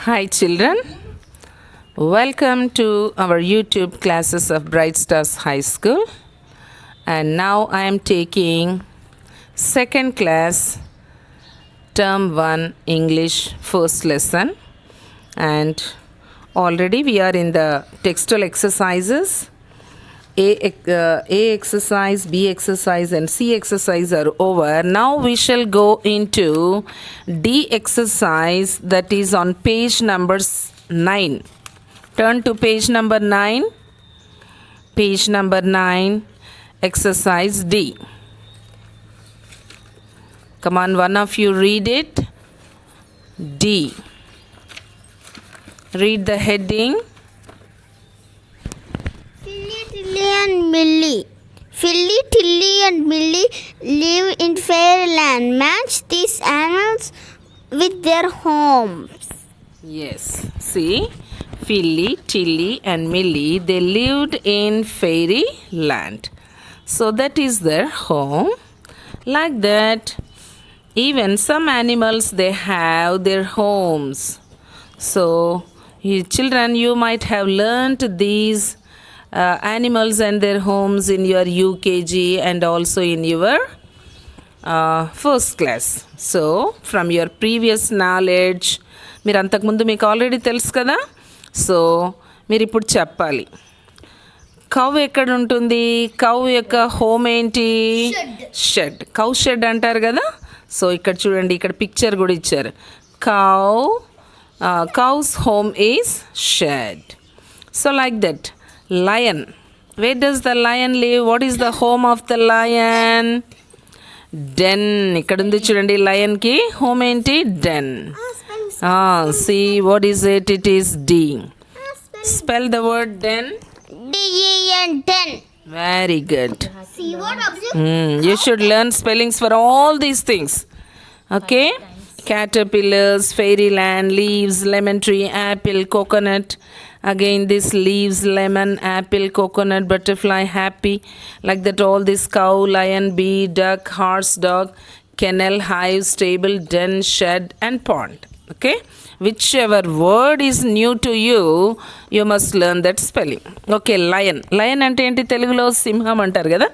Hi children, welcome to our YouTube classes of Bright Stars High School, and now I am taking second class term 1 English first lesson, and already we are in the textual exercises. A exercise, B exercise and C exercise are over. Now we shall go into D exercise, that is on page number 9. Turn to page number 9. Page number 9, exercise D. Come on, one of you read it. D. Read the heading. Tilly and Millie. Philly, Tilly, and Millie live in fairyland. Match these animals with their homes. Yes. See, Philly, Tilly, and Millie, they lived in fairyland. So that is their home. Like that, even some animals, they have their homes. So, children, you might have learnt these animals and their homes in your UKG and also in your first class. So, from your previous knowledge, మీరు అంతకుముందు మీకు already తెలుసు కదా. So మీరు ఇప్పుడు చెప్పాలి, cow ఎక్కడ ఉంటుంది, కౌ యొక్క హోమ్ ఏంటి, షెడ్. కౌ షెడ్ అంటారు కదా. సో ఇక్కడ చూడండి, ఇక్కడ పిక్చర్ కూడా ఇచ్చారు. Cows home is shed. So like that. Lion. Where does the lion live? What is the home of the lion? Den. ఇక్కడ ఉంది చూడండి, lion కి home ఏంటి, den. See, what is it? It is D. Spell the word den. D-E-N, den. Very good. See what You should learn spellings for all these things. Okay? Caterpillars, fairyland, leaves, lemon tree, apple, coconut. Again this leaves, lemon, apple, coconut, butterfly, happy. Like that, all this cow, lion, bee, duck, horse, dog, kennel, hive, stable, den, shed and pond. Okay? Whichever word is new to you, you must learn that spelling. Okay, lion. Lion అంటే ఏంటి, తెలుగులో సింహం అంటారు కదా.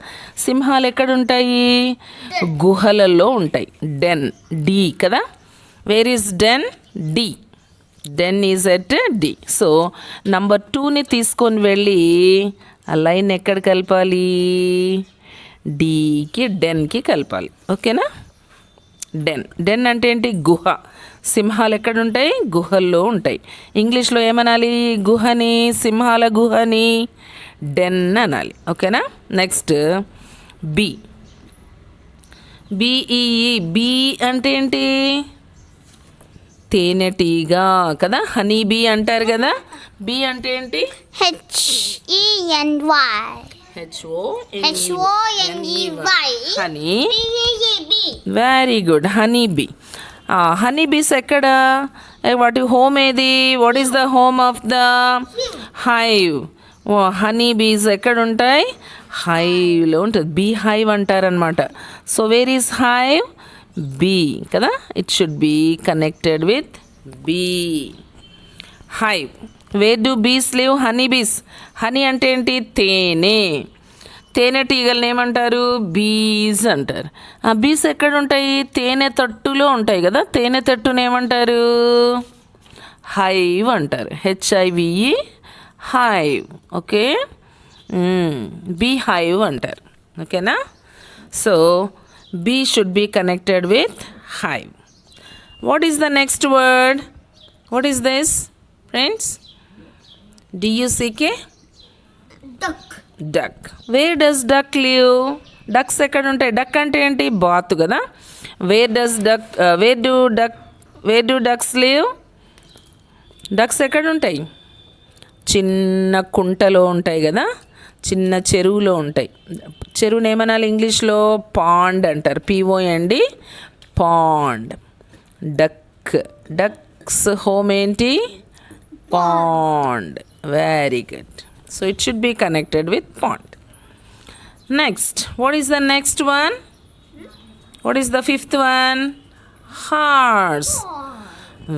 సింహాలు ఎక్కడ ఉంటాయి, గుహలలో ఉంటాయి. డెన్, డి కదా. Where is den, D. Den is at D. So number 2ని తీసుకొని వెళ్ళి ఆ లైన్ ఎక్కడ కలపాలి, డీకి డెన్కి కలపాలి. ఓకేనా. డెన్. డెన్ అంటే ఏంటి, గుహ. సింహాలు ఎక్కడ ఉంటాయి, గుహల్లో ఉంటాయి. ఇంగ్లీష్లో ఏమనాలి, గుహని, సింహాల గుహని డెన్ అనాలి. ఓకేనా. Next B. బిఈఈ. బి అంటే ఏంటి, తేనెటీగా కదా, హనీ బీ అంటారు కదా. బి అంటే ఏంటి, H-E-N-Y. H-O-N-E-Y. Honey. B-E-E-B. Very good. Honey bee. Honey bees ఎక్కడ, వాటి హోమ్ ఏది, what is the home of the hive. Honey bees ఎక్కడ ఉంటాయి, హైవ్లో ఉంటుంది. బీ హైవ్ అంటారనమాట. So where is hive, bee కదా. It should be connected with bee. Hive. Where do bees live, honey bees. Honey అంటే ఏంటి, తేనె. తేనెటీగలను ఏమంటారు, బీస్ అంటారు. ఆ బీస్ ఎక్కడ ఉంటాయి, తేనె తట్టులో ఉంటాయి కదా. తేనె తట్టును ఏమంటారు, హైవ్ అంటారు. హెచ్ఐవిఈ, హైవ్. ఓకే. బీ హైవ్ అంటారు. ఓకేనా. So B should be connected with hive. What is the next word? What is this, friends? D-U-C-K? Duck. Duck. Where does duck live? Ducks ఎక్కడ ఉంటాయి, డక్ అంటే ఏంటి, బాతు కదా. Where do ducks live? Ducks ఎక్కడ ఉంటాయి, చిన్న కుంటలో ఉంటాయి కదా, చిన్న చెరువులో ఉంటాయి. చెరువుని ఏమనాలి ఇంగ్లీష్లో, పాండ్ అంటారు. POND, pond. Duck. Ducks home ఏంటి, pond. Very good. So it should be connected with pond. Next, what is the next one, what is the 5th one, horse.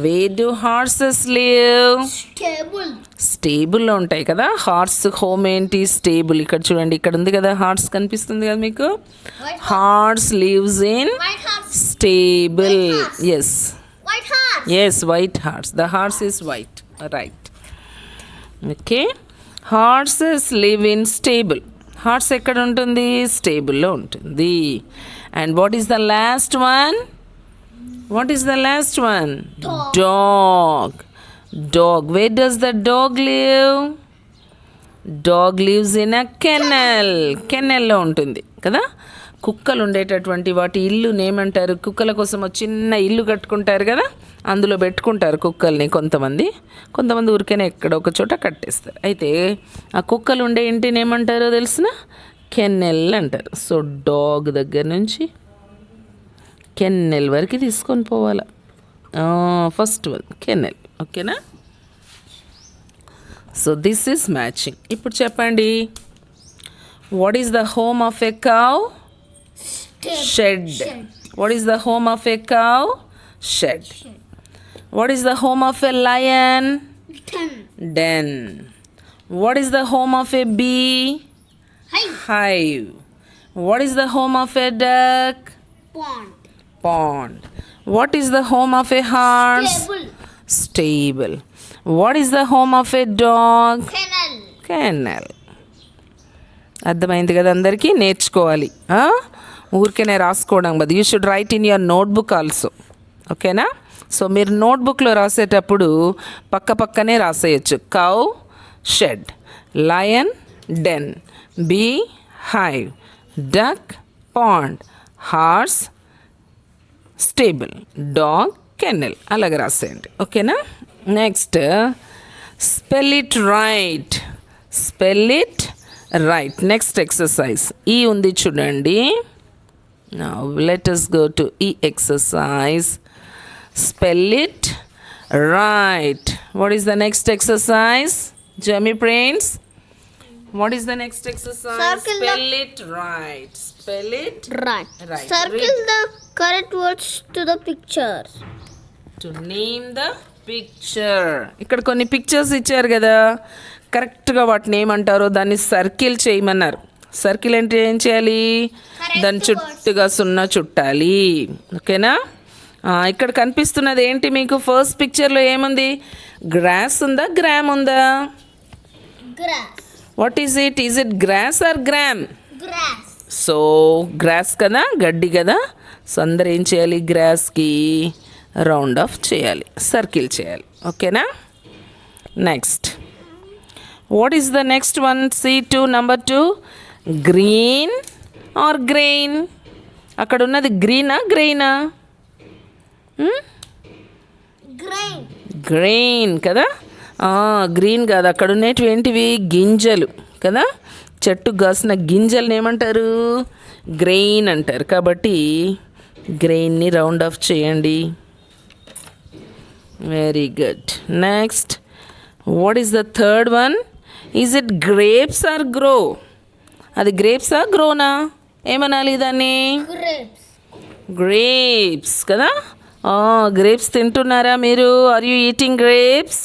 Where do horses live? Stable. స్టేబుల్లో ఉంటాయి కదా. Horse home ఏంటి? Stable. ఇక్కడ చూడండి, ఇక్కడ ఉంది కదా హార్స్ కనిపిస్తుంది కదా మీకు. White horse lives in White horse. Stable. White horse. Yes White horse. Yes, white horse. The horse is white. Right. Okay, horses live in stable. Horse ఎక్కడ ఉంటుంది? స్టేబుల్లో ఉంటుంది. And what is the last one? What is the last one? Dog. Dog. Where does the dog live? Dog lives in a kennel. కెన్నెల్లో ఉంటుంది కదా. కుక్కలు ఉండేటటువంటి వాటి ఇల్లుని ఏమంటారు? కుక్కల కోసం ఒక చిన్న ఇల్లు కట్టుకుంటారు కదా, అందులో పెట్టుకుంటారు కుక్కల్ని. కొంతమంది ఊరికైనా ఎక్కడ ఒక చోట కట్టేస్తారు. అయితే ఆ కుక్కలు ఉండే ఇంటిని ఏమంటారో తెలిసిన? కెన్నెల్ అంటారు. సో డాగ్ దగ్గర నుంచి కెన్నెల్ వరకు తీసుకొని పోవాలి. First one kennel. ఓకేనా? So this is matching. ఇప్పుడు చెప్పండి, what is the home of a cow? Shed. What is the home of a cow? Shed. What is the home of a lion? Den. What is the home of a bee? hive. What is the home of a duck? Pond. What is the home of a horse? Stable. What is the home of a dog? Kennel. అర్థమైంది కదా అందరికీ? నేర్చుకోవాలి, ఊరికేనే రాసుకోవడం బదులు. You should write in your notebook also. ఓకేనా? సో మీరు నోట్బుక్లో రాసేటప్పుడు పక్కనే రాసేయచ్చు. Cow, shed. Lion, den. Bee, hive. Duck, pond. Horse, stable. Dog, kennel. అలాగే రాసేయండి. ఓకేనా? Next, spell it right. Spell it right. Next exercise ఈ ఉంది చూడండి. Now let us go to ఈ exercise. Spell it right. What is the next exercise? Jamie Prince, what is the next exercise? Spell it right. Spell it Right. Circle Read. the correct words to the pictures. To name the picture. ఇక్కడ కొన్ని pictures ఇచ్చారు కదా, కరెక్ట్గా వాటిని ఏమంటారో దాన్ని circle చేయమన్నారు. Circle అంటే ఏం చేయాలి? దాని చుట్టుగా సున్నా చుట్టాలి. ఓకేనా? ఇక్కడ కనిపిస్తున్నది ఏంటి మీకు? ఫస్ట్ పిక్చర్లో ఏముంది? గ్రాస్ ఉందా, గ్రామ్ ఉందా? Grass. What is it? Is it grass or gram? Grass. So grass కదా, గడ్డి కదా. సో అందరు ఏం చేయాలి? గ్రాస్కి రౌండ్ ఆఫ్ చేయాలి, సర్కిల్ చేయాలి. ఓకేనా? Next, what is the next one? C2 number 2. Green or grain? అక్కడ ఉన్నది గ్రీనా, గ్రెయినా? Grain. గ్రెయిన్ కదా. గ్రీన్ కాదు, అక్కడ ఉన్నవి ఏంటివి? గింజలు కదా. చెట్టు కాసిన గింజల్ని ఏమంటారు? గ్రెయిన్ అంటారు. కాబట్టి గ్రెయిన్ని రౌండ్ ఆఫ్ చేయండి. Very good. Next, what is the third one? Is it grapes or grow? అది గ్రేప్సా, గ్రోనా? ఏమనాలి దాన్ని? Grapes. గ్రేప్స్ కదా. గ్రేప్స్ తింటున్నారా మీరు? Are you eating grapes?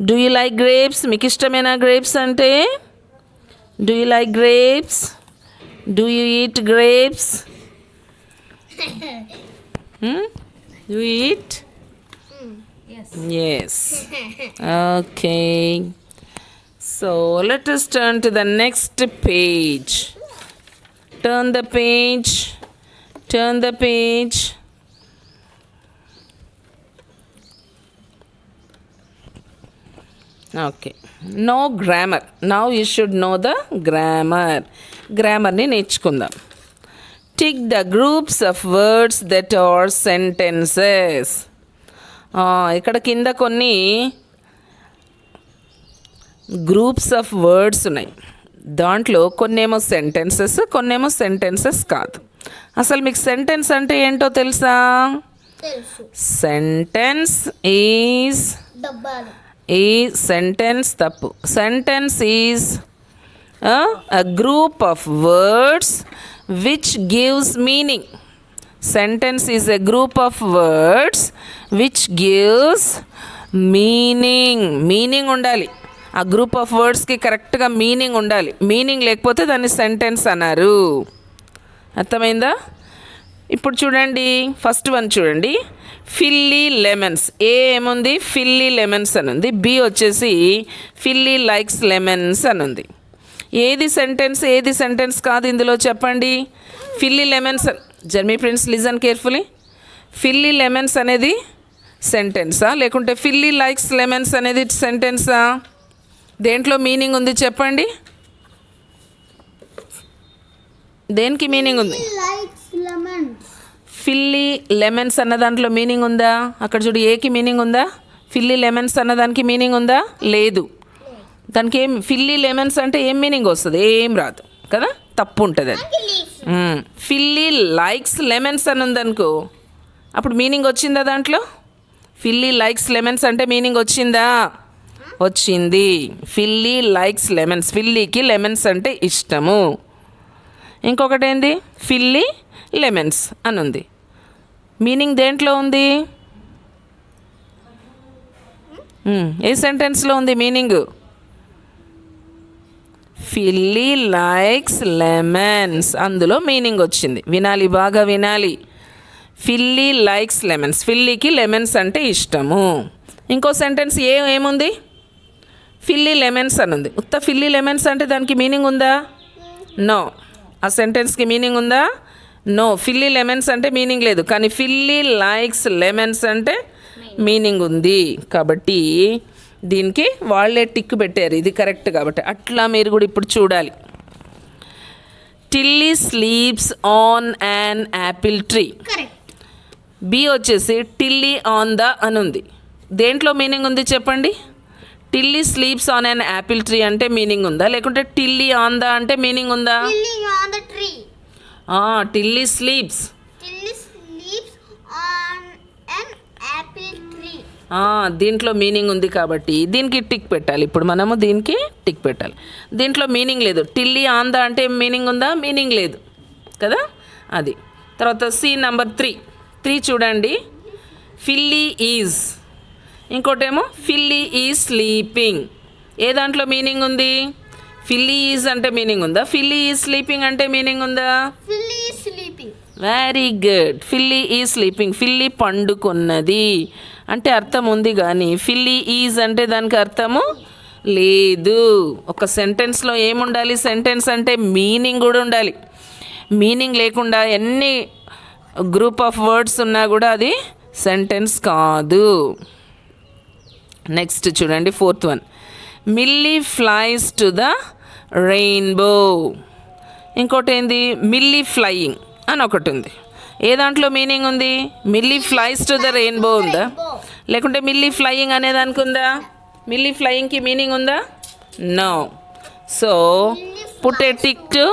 Do you like grapes? మీకు ఇష్టమేనా గ్రేప్స్ అంటే? Do you like grapes? Do you eat grapes? You eat? Yes. Okay. So let us turn to the next page. Turn the page. Turn the page. Okay. No grammar. Now you should know the grammar. Grammar ni నేర్చుకుందాం. Tick the groups of words that are sentences. ఇక్కడ కింద కొన్ని groups of words ఉన్నాయి. దాంట్లో కొన్నేమో sentences, కొన్నేమో sentences కాదు. అసలు మీకు సెంటెన్స్ అంటే ఏంటో తెలుసా? సెంటెన్స్ ఈజ్ ఈ సెంటెన్స్ తప్పు. Sentence is a group of words which gives meaning. Sentence is a group of words which gives meaning ఉండాలి. ఆ గ్రూప్ ఆఫ్ వర్డ్స్కి కరెక్ట్గా మీనింగ్ ఉండాలి. మీనింగ్ లేకపోతే దాన్ని సెంటెన్స్ అన్నారు. అర్థమైందా? ఇప్పుడు చూడండి, ఫస్ట్ వన్ చూడండి, ఫిల్లీ లెమన్స్. ఏముంది? ఫిల్లీ లెమన్స్ అని ఉంది. బి వచ్చేసి ఫిల్లీ లైక్స్ లెమన్స్ అని ఉంది. ఏది సెంటెన్స్ కాదు ఇందులో చెప్పండి? Philly lemons. జర్మీ friends listen carefully. Philly lemons అనేది సెంటెన్సా లేకుంటే ఫిల్లీ లైక్స్ లెమన్స్ అనేది సెంటెన్సా? దేంట్లో మీనింగ్ ఉంది చెప్పండి? దేనికి మీనింగ్ ఉంది? ఫిల్లీ లెమన్స్ అన్న దాంట్లో మీనింగ్ ఉందా? అక్కడ చూడు, ఏకి మీనింగ్ ఉందా? ఫిల్లీ లెమన్స్ అన్న దానికి మీనింగ్ ఉందా? లేదు. దానికి ఏం, ఫిల్లీ లెమన్స్ అంటే ఏం మీనింగ్ వస్తుంది? ఏం రాదు కదా, తప్పు ఉంటుంది అది. ఫిల్లీ లైక్స్ లెమన్స్ అని ఉందనుకో, అప్పుడు మీనింగ్ వచ్చిందా దాంట్లో? ఫిల్లీ లైక్స్ లెమన్స్ అంటే మీనింగ్ వచ్చిందా? వచ్చింది. ఫిల్లీ లైక్స్ లెమన్స్, ఫిల్లీకి లెమన్స్ అంటే ఇష్టము. ఇంకొకటి ఏంది? ఫిల్లీ లెమన్స్ అని ఉంది. మీనింగ్ దేంట్లో ఉంది? ఏ సెంటెన్స్లో ఉంది మీనింగ్? ఫిల్లీ లైక్స్ లెమన్స్, అందులో మీనింగ్ వచ్చింది. వినాలి, బాగా వినాలి. ఫిల్లీ లైక్స్ లెమన్స్, ఫిల్లీకి లెమన్స్ అంటే ఇష్టము. ఇంకో సెంటెన్స్ ఏముంది? ఫిల్లీ లెమన్స్ అని ఉంది. ఉత్త ఫిల్లీ లెమన్స్ అంటే దానికి మీనింగ్ ఉందా? నో. ఆ సెంటెన్స్కి మీనింగ్ ఉందా? నో. ఫిల్లీ లెమన్స్ అంటే మీనింగ్ లేదు, కానీ ఫిల్లీ లైక్స్ లెమన్స్ అంటే మీనింగ్ ఉంది. కాబట్టి దీనికి వాళ్ళే టిక్ పెట్టారు, ఇది కరెక్ట్ కాబట్టి. అట్లా మీరు కూడా ఇప్పుడు చూడాలి. Tilly sleeps on an apple tree. B వచ్చేసి టిల్లీ ఆన్ ద అని ఉంది. దేంట్లో మీనింగ్ ఉంది చెప్పండి? Tilly sleeps on an apple tree అంటే మీనింగ్ ఉందా లేకుంటే టిల్లీ ఆన్ ద అంటే మీనింగ్ ఉందా? Tilly sleeps on an apple tree. దీంట్లో మీనింగ్ ఉంది కాబట్టి దీనికి టిక్ పెట్టాలి. ఇప్పుడు మనము దీనికి టిక్ పెట్టాలి. దీంట్లో మీనింగ్ లేదు. టిల్లీ ఆన్ ద అంటే మీనింగ్ ఉందా? మీనింగ్ లేదు కదా, అది. తర్వాత సి నెంబర్ 3 చూడండి. ఫిల్లీ ఈజ్, ఇంకోటేమో ఫిల్లీ ఈజ్ స్లీపింగ్. ఏ దాంట్లో మీనింగ్ ఉంది? ఫిల్లీ ఈజ్ అంటే మీనింగ్ ఉందా? ఫిల్లీ ఈజ్ స్లీపింగ్ అంటే మీనింగ్ ఉందా? Philly is sleeping. Very good. Philly is sleeping, Philly పండుకున్నది అంటే అర్థం ఉంది, కానీ ఫిల్లీ ఈజ్ అంటే దానికి అర్థము లేదు. ఒక సెంటెన్స్లో ఏముండాలి? సెంటెన్స్ అంటే మీనింగ్ కూడా ఉండాలి. మీనింగ్ లేకుండా ఎన్ని గ్రూప్ ఆఫ్ వర్డ్స్ ఉన్నా కూడా అది సెంటెన్స్ కాదు. నెక్స్ట్ చూడండి, 4th one. Milli flies to the rainbow. ఇంకోటి ఏంది? మిల్లీ ఫ్లయింగ్ అని ఒకటి ఉంది. ఏ దాంట్లో మీనింగ్ ఉంది? Milly flies to the rainbow ఉందా లేకుంటే మిల్లీ ఫ్లయింగ్ అనేదానికి ఉందా? మిల్లీ ఫ్లయింగ్కి మీనింగ్ ఉందా? No. So put a tick to,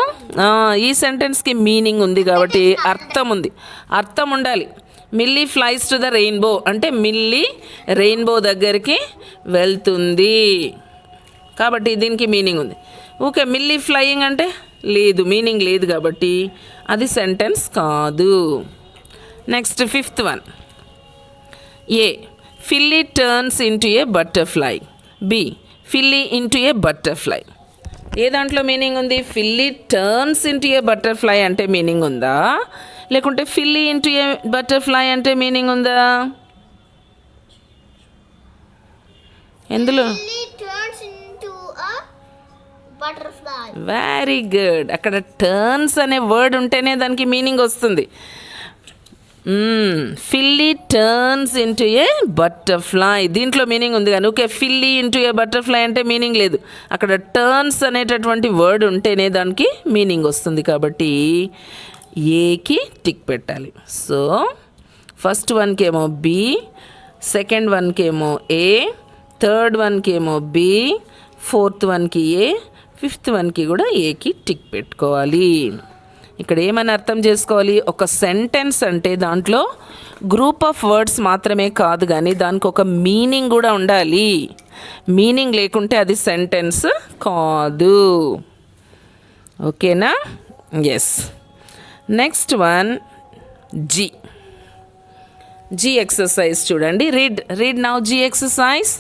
ఈ సెంటెన్స్కి మీనింగ్ ఉంది కాబట్టి అర్థం ఉంది, అర్థం ఉండాలి. Milly flies to the rainbow అంటే మిల్లీ రెయిన్బో దగ్గరికి వెళ్తుంది కాబట్టి దీనికి మీనింగ్ ఉంది. ఓకే, మిల్లీ ఫ్లయింగ్ అంటే లేదు, మీనింగ్ లేదు కాబట్టి అది సెంటెన్స్ కాదు. Next 5th one. A filly turns into a butterfly. B filly into a butterfly. A దాంట్లో మీనింగ్ ఉంది? Filly turns into a butterfly అంటే మీనింగ్ ఉందా లేకుంటే ఫిల్లీ ఇంటూ ఏ బటర్ఫ్లై అంటే మీనింగ్ ఉందా? ఎందులో? Philly turns into a butterfly. Very good. అక్కడ turns అనే వర్డ్ ఉంటేనే దానికి మీనింగ్ వస్తుంది. Filly turns into a butterfly, దీంట్లో మీనింగ్ ఉంది కానీ okay filly into a butterfly అంటే మీనింగ్ లేదు. అక్కడ టర్న్స్ అనేటటువంటి వర్డ్ ఉంటేనే దానికి మీనింగ్ వస్తుంది కాబట్టి ఏకి టిక్ పెట్టాలి. సో ఫస్ట్ వన్కి ఏమో బి, సెకండ్ వన్కి ఏమో ఏ, థర్డ్ వన్కి ఏమో బి, 4th వన్కి ఏ, 5th వన్కి కూడా ఏకి టిక్ పెట్టుకోవాలి. ఇక్కడ ఏమని అర్థం చేసుకోవాలి? ఒక సెంటెన్స్ అంటే దాంట్లో గ్రూప్ ఆఫ్ వర్డ్స్ మాత్రమే కాదు కానీ దానికి ఒక మీనింగ్ కూడా ఉండాలి. మీనింగ్ లేకుంటే అది సెంటెన్స్ కాదు. ఓకేనా? Yes. Next one G. G exercise చూడండి. Read now G exercise.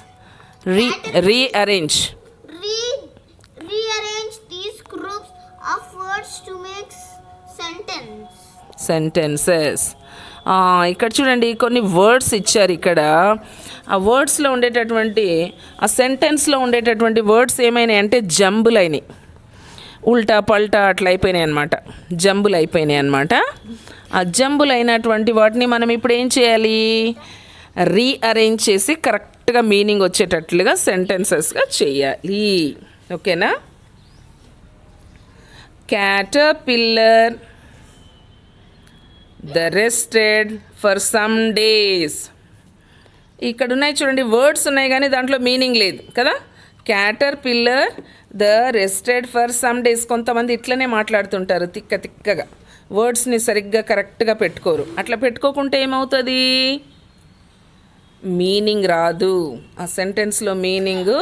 Rearrange. Rearrange these groups of words to make sentences. ఇక్కడ చూడండి కొన్ని వర్డ్స్ ఇచ్చారు. ఇక్కడ ఆ వర్డ్స్లో ఉండేటటువంటి ఆ సెంటెన్స్లో ఉండేటటువంటి వర్డ్స్ ఏమైనాయి అంటే జంబుల్ అయినాయి, ఉల్టా పల్టా అట్లా అయిపోయినాయి అనమాట, జంబుల్ అయిపోయినాయి అనమాట. ఆ జంబుల్ అయినటువంటి వాటిని మనం ఇప్పుడు ఏం చేయాలి, రీఅరేంజ్ చేసి కరెక్ట్గా మీనింగ్ వచ్చేటట్లుగా సెంటెన్సెస్గా చేయాలి. ఓకేనా? Caterpillar the rested for some days. ఇక్కడ ఉన్నాయి చూడండి, వర్డ్స్ ఉన్నాయి కానీ దాంట్లో మీనింగ్ లేదు కదా. Caterpillar the rested for some days. కొంతమంది ఇట్లనే మాట్లాడుతుంటారు తిక్కగా, వర్డ్స్ని సరిగ్గా కరెక్ట్గా పెట్టుకోరు. అట్లా పెట్టుకోకుంటే ఏమవుతుంది, మీనింగ్ రాదు, ఆ సెంటెన్స్లో మీనింగ్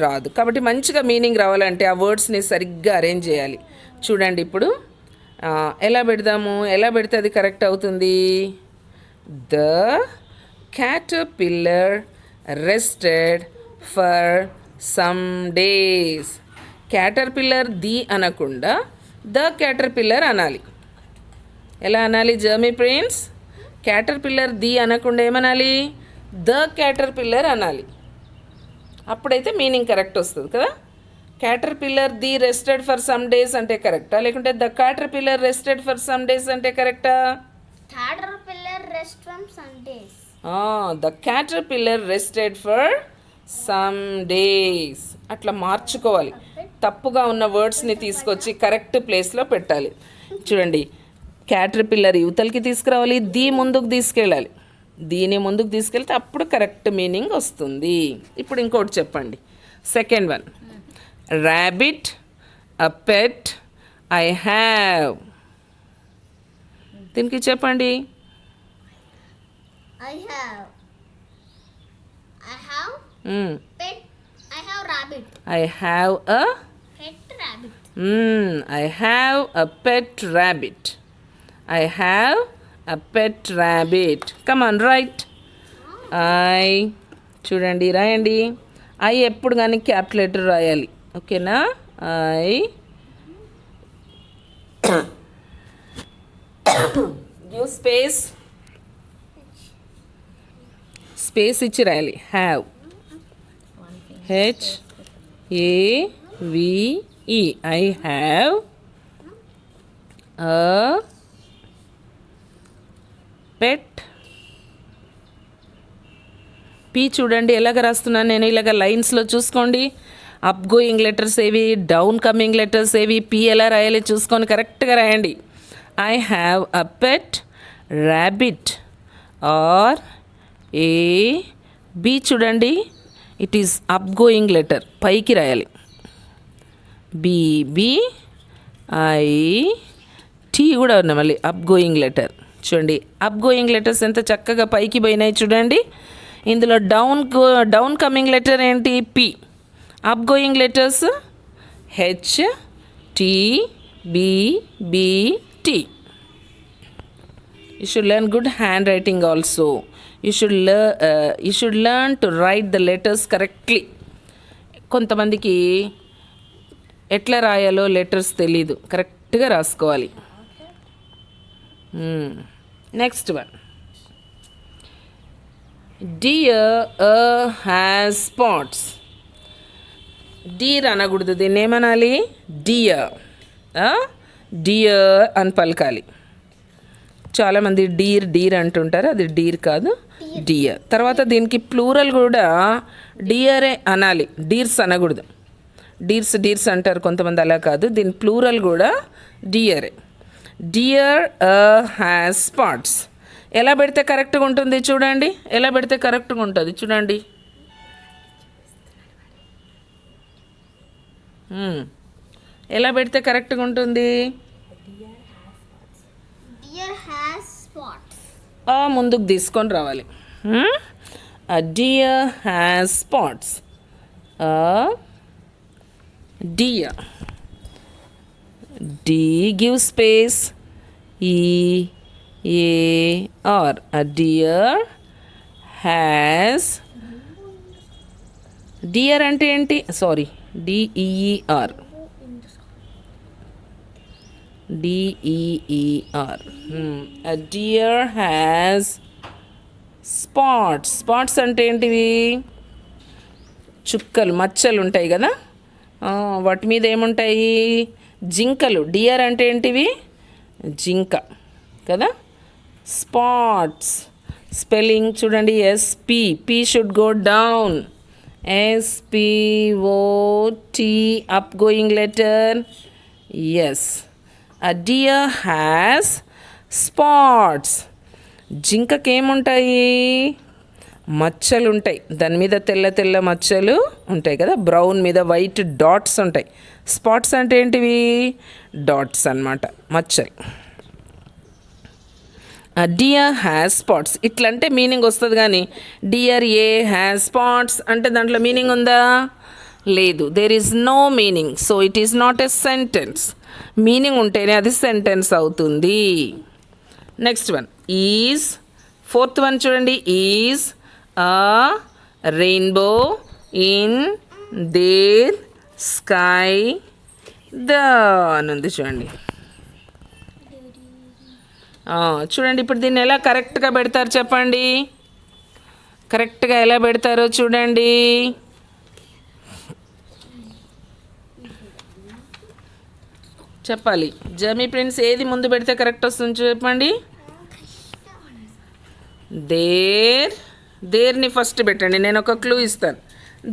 రాదు. కాబట్టి మంచిగా మీనింగ్ రావాలంటే ఆ వర్డ్స్ని సరిగ్గా అరేంజ్ చేయాలి. చూడండి ఇప్పుడు ఎలా పెడదాము, ఎలా పెడితే అది కరెక్ట్ అవుతుంది. The caterpillar rested for some days. Caterpillar the అనకుండా ద క్యాటర్పిల్లర్ అనాలి. ఎలా అనాలి జర్మీ ప్రిన్స్? క్యాటర్పిల్లర్ ది అనకుండా ఏమనాలి, ద క్యాటర్పిల్లర్ అనాలి. అప్పుడైతే మీనింగ్ కరెక్ట్ వస్తుంది కదా. Caterpillar the rested for some days అంటే కరెక్టా, లేకుంటే the caterpillar rested for some days అంటే కరెక్టా? Caterpillar rest from some days. The caterpillar rested for some days. అట్లా మార్చుకోవాలి. తప్పుగా ఉన్న వర్డ్స్ని తీసుకొచ్చి కరెక్ట్ ప్లేస్లో పెట్టాలి. చూడండి, క్యాటర్పిల్లర్ యువతలకి తీసుకురావాలి, ది ముందుకు తీసుకెళ్ళాలి. దీని ముందుకు తీసుకెళ్తే అప్పుడు కరెక్ట్ మీనింగ్ వస్తుంది. ఇప్పుడు ఇంకోటి చెప్పండి, second one. Rabbit a pet I have. దీనికి చెప్పండి. I have pet. I have rabbit. I have a Pet rabbit. I have a pet rabbit. I have a pet rabbit. Come on, write. I. చూడండి, రాయండి. I ఎప్పుడు కానీ capital letter రాయాలి. ఓకేనా? I. Give space. Space ఇచ్చి రాయాలి. Have. HAVE. I have a pet. P చూడండి ఎలాగ రాస్తున్నాను నేను, ఇలాగ లైన్స్లో చూసుకోండి. అప్ గోయింగ్ లెటర్స్ ఏవి, డౌన్ కమింగ్ లెటర్స్ ఏవి, పీ ఎలా రాయాలి చూసుకొని కరెక్ట్గా రాయండి. I have a pet rabbit. R A B చూడండి, it is up going letter, పైకి రాయాలి. బి ఐ టీ కూడా ఉన్నాయి మళ్ళీ అప్ గోయింగ్ లెటర్. చూడండి అప్ గోయింగ్ లెటర్స్ ఎంత చక్కగా పైకి పోయినాయి చూడండి. ఇందులో డౌన్ కమింగ్ లెటర్ ఏంటి, P. Up going letters HTBBT. You should learn good handwriting also. You should learn to write the letters correctly. కొంతమందికి ఎట్లా రాయాలో లెటర్స్ తెలీదు, కరెక్ట్గా రాసుకోవాలి. Next one. Dear has spots. Deer అనకూడదు, దీన్ని ఏమనాలి, డియర్. డియర్ అని పలకాలి. చాలామంది డీర్ అంటుంటారు, అది డీర్ కాదు, డియర్. తర్వాత దీనికి ప్లూరల్ కూడా డియరే అనాలి, డీర్స్ అనకూడదు. డీర్స్ అంటారు కొంతమంది, అలా కాదు, దీని ప్లూరల్ కూడా డియరే. Dear has spots. ఎలా పెడితే కరెక్ట్గా ఉంటుంది చూడండి, ఎలా పెడితే కరెక్ట్గా ఉంటుంది చూడండి. ఎలా పెడితే కరెక్ట్గా ఉంటుంది, Deer has spots. ముందుకు తీసుకొని రావాలి. Dear has spots. Dear. D give space. A-R. A deer has. Deer అంటే ఏంటి? Sorry, D-E-E-R. D-E-E-R. A deer has spots. Spots అంటే ఏంటివి? చుక్కలు, మచ్చలు ఉంటాయి కదా, వాటి మీద ఏముంటాయి? జింకలు. డియర్ అంటే ఏంటివి? జింక కదా. స్పాట్స్ స్పెల్లింగ్ చూడండి, SP, P should go down, S P O T up going letter. Yes, a deer has spots. జింకకి ఏముంటాయి? మచ్చలు ఉంటాయి, దాని మీద తెల్ల తెల్ల మచ్చలు ఉంటాయి కదా, బ్రౌన్ మీద వైట్ డాట్స్ ఉంటాయి. స్పాట్స్ అంటే ఏంటివి? డాట్స్ అన్నమాట, మచ్చలు. డియర్ హ్యాస్ స్పాట్స్ ఇట్లంటే మీనింగ్ వస్తుంది, కానీ డియర్ ఏ హ్యాస్ స్పాట్స్ అంటే దాంట్లో మీనింగ్ ఉందా? లేదు. There is no meaning, so it is not a sentence. Meaning ఉంటేనే అది సెంటెన్స్ అవుతుంది. Next one is. Fourth one చూడండి, is a rainbow in their sky the అని ఉంది చూడండి. చూడండి ఇప్పుడు దీన్ని ఎలా కరెక్ట్గా పెడతారు చెప్పండి. కరెక్ట్గా ఎలా పెడతారో చూడండి. చెప్పాలి. జమీ ప్రిన్స్ ఏది ముందు పెడితే కరెక్ట్ వస్తుంది చెప్పండి. దేర్ని ఫస్ట్ పెట్టండి. నేను ఒక క్లూ ఇస్తాను.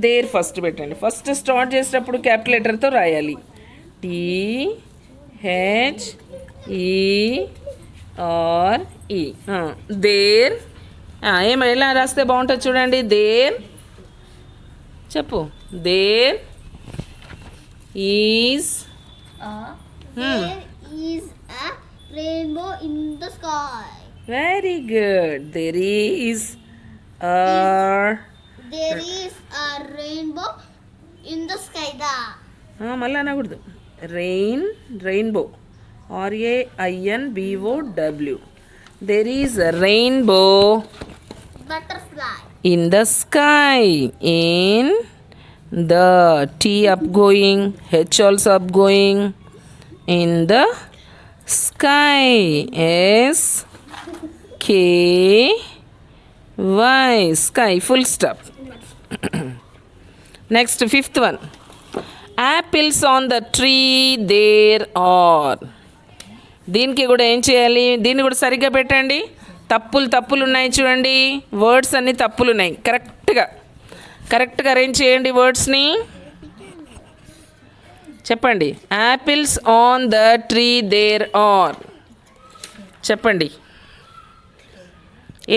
దేర్ ఫస్ట్ పెట్టండి. ఫస్ట్ స్టార్ట్ చేసేటప్పుడు క్యాపిటల్ లెటర్తో రాయాలి. THERE. దేర్. ఎలా రాస్తే బాగుంటుంది చూడండి. దేర్ చెప్పు. There is. There is a rainbow in the sky. Very good. There is a rainbow in the sky. మళ్ళీ అనకూడదు. Rainbow, RAINBOW. There is a rainbow Butterfly in the sky. In the T upgoing, H also upgoing. In the sky. SKY. Sky. Full stop. Next, fifth one. Apples on the tree there are. దీనికి కూడా ఏం చేయాలి? దీన్ని కూడా సరిగ్గా పెట్టండి. తప్పులు ఉన్నాయి చూడండి. వర్డ్స్ అన్నీ తప్పులు ఉన్నాయి. కరెక్ట్గా అరేంజ్ చేయండి వర్డ్స్ని. చెప్పండి. Apples on the tree there are. చెప్పండి.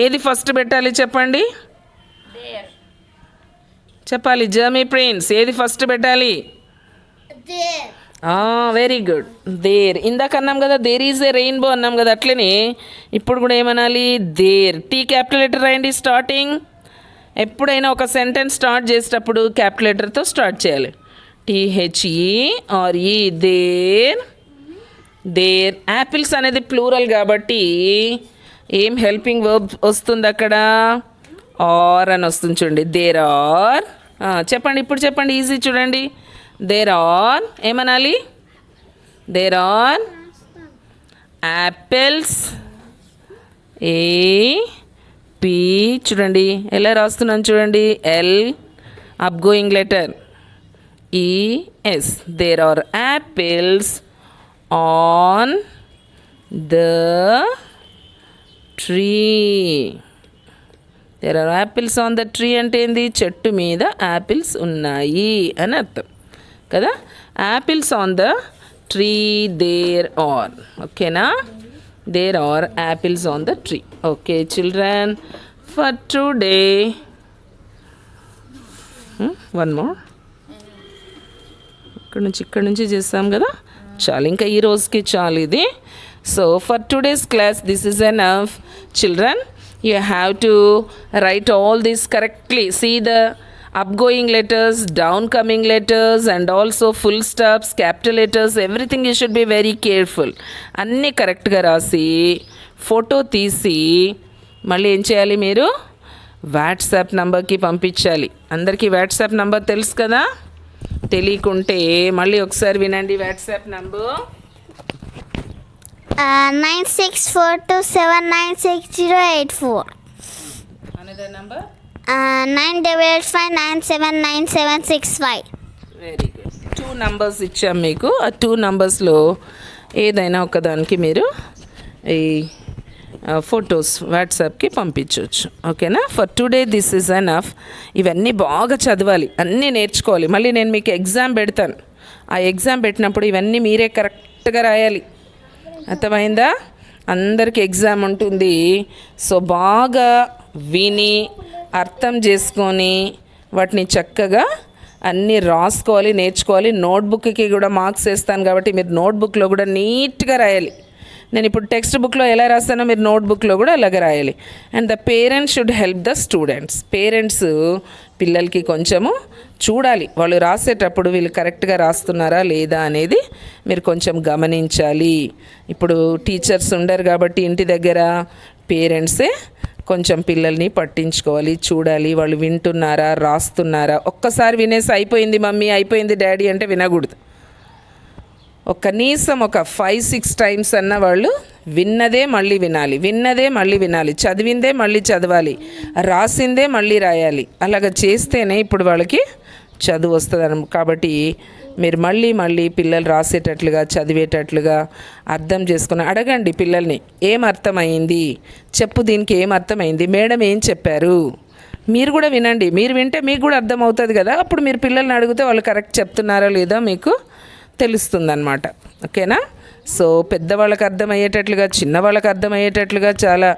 ఏది ఫస్ట్ పెట్టాలి చెప్పండి. చెప్పాలి. జర్మీ ప్రిన్స్ ఏది ఫస్ట్ పెట్టాలి? there. Very good. దేర్. ఇందాక అన్నాం కదా దేర్ ఈజ్ ఏ రెయిన్బో అన్నాం కదా, అట్లనే ఇప్పుడు కూడా ఏమనాలి? దేర్. టీ క్యాపిటల్ లెటర్ రాయండి స్టార్టింగ్. ఎప్పుడైనా ఒక సెంటెన్స్ స్టార్ట్ చేసేటప్పుడు క్యాపిటల్ లెటర్తో స్టార్ట్ చేయాలి. THERE. దేర్. యాపిల్స్ అనేది ప్లూరల్ కాబట్టి ఏం హెల్పింగ్ వర్బ్ వస్తుంది అక్కడ? ఆర్ అని వస్తుంది చూడండి. There are. చెప్పండి ఇప్పుడు చెప్పండి. ఈజీ చూడండి. దేర్ ఆర్ ఏమనాలి? There are apples. AP చూడండి ఎలా రాస్తున్నాను చూడండి. L up going letter ES. There are apples on the tree. There are apples on the tree అంటే ఏంది? చెట్టు మీద యాపిల్స్ ఉన్నాయి అని అర్థం కదా. Apples on the tree there are. ఓకేనా? There are apples on the tree. Okay children, for today one more. ఇక్కడ నుంచి చేస్తాం కదా, చాలు. ఇంకా ఈ రోజుకి చాలు ఇది. So for today's class this is enough. Children, you have to write all this correctly. See the upgoing letters, downcoming letters, and also full stops, capital letters, everything you should be very careful. అన్నీ కరెక్ట్గా రాసి photo తీసి మళ్ళీ ఏం చేయాలి మీరు WhatsApp నంబర్కి పంపించాలి. అందరికీ వాట్సాప్ నంబర్ తెలుసు కదా? తెలియకుంటే మళ్ళీ ఒకసారి వినండి. WhatsApp number 9642796084. Another number 9885979765. Very good. 2 numbers ఇచ్చాం మీకు. ఆ 2 నంబర్స్లో ఏదైనా ఒకదానికి మీరు ఈ ఫొటోస్ వాట్సాప్కి పంపించవచ్చు. ఓకేనా? For today this is enough. ఇవన్నీ బాగా చదవాలి, అన్నీ నేర్చుకోవాలి. మళ్ళీ నేను మీకు ఎగ్జామ్ పెడతాను. ఆ ఎగ్జామ్ పెట్టినప్పుడు ఇవన్నీ మీరే కరెక్ట్గా రాయాలి. అర్థమైందా? అందరికీ ఎగ్జామ్ ఉంటుంది. సో బాగా విని అర్థం చేసుకొని వాటిని చక్కగా అన్నీ రాసుకోవాలి, నేర్చుకోవాలి. నోట్బుక్కి కూడా మార్క్స్ వేస్తాను కాబట్టి మీరు నోట్బుక్లో కూడా నీట్గా రాయాలి. నేను ఇప్పుడు టెక్స్ట్ బుక్లో ఎలా రాస్తానో మీరు నోట్బుక్లో కూడా అలాగే రాయాలి. And the parents should help the students. Parents పిల్లలకి కొంచెము చూడాలి, వాళ్ళు రాసేటప్పుడు వీళ్ళు కరెక్ట్గా రాస్తున్నారా లేదా అనేది మీరు కొంచెం గమనించాలి. ఇప్పుడు టీచర్స్ ఉండరు కాబట్టి ఇంటి దగ్గర పేరెంట్సే కొంచెం పిల్లల్ని పట్టించుకోవాలి, చూడాలి వాళ్ళు వింటున్నారా, రాస్తున్నారా. ఒక్కసారి వినేసి అయిపోయింది మమ్మీ, అయిపోయింది డాడీ అంటే వినకూడదు. కనీసం ఒక 5-6 టైమ్స్ అన్న వాళ్ళు విన్నదే మళ్ళీ వినాలి, విన్నదే మళ్ళీ వినాలి, చదివిందే మళ్ళీ చదవాలి, రాసిందే మళ్ళీ రాయాలి. అలాగ చేస్తేనే ఇప్పుడు వాళ్ళకి చదువు వస్తుంది. కాబట్టి మీరు మళ్ళీ మళ్ళీ పిల్లలు రాసేటట్లుగా, చదివేటట్లుగా అర్థం చేసుకుని అడగండి పిల్లల్ని. ఏం అర్థమైంది చెప్పు, దీనికి ఏం అర్థమైంది, మేడం ఏం చెప్పారు. మీరు కూడా వినండి. మీరు వింటే మీకు కూడా అర్థం అవుతుంది కదా. అప్పుడు మీరు పిల్లల్ని అడిగితే వాళ్ళు కరెక్ట్ చెప్తున్నారా లేదా మీకు తెలుస్తుందన్నమాట. ఓకేనా? సో పెద్దవాళ్ళకి అర్థమయ్యేటట్లుగా, చిన్నవాళ్ళకి అర్థమయ్యేటట్లుగా చాలా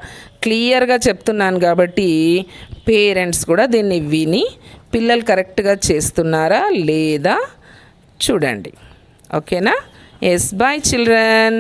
క్లియర్గా చెప్తున్నాను కాబట్టి పేరెంట్స్ కూడా దీన్ని విని పిల్లలు కరెక్ట్గా చేస్తున్నారా లేదా చూడండి. ఓకేనా? Yes, boy children.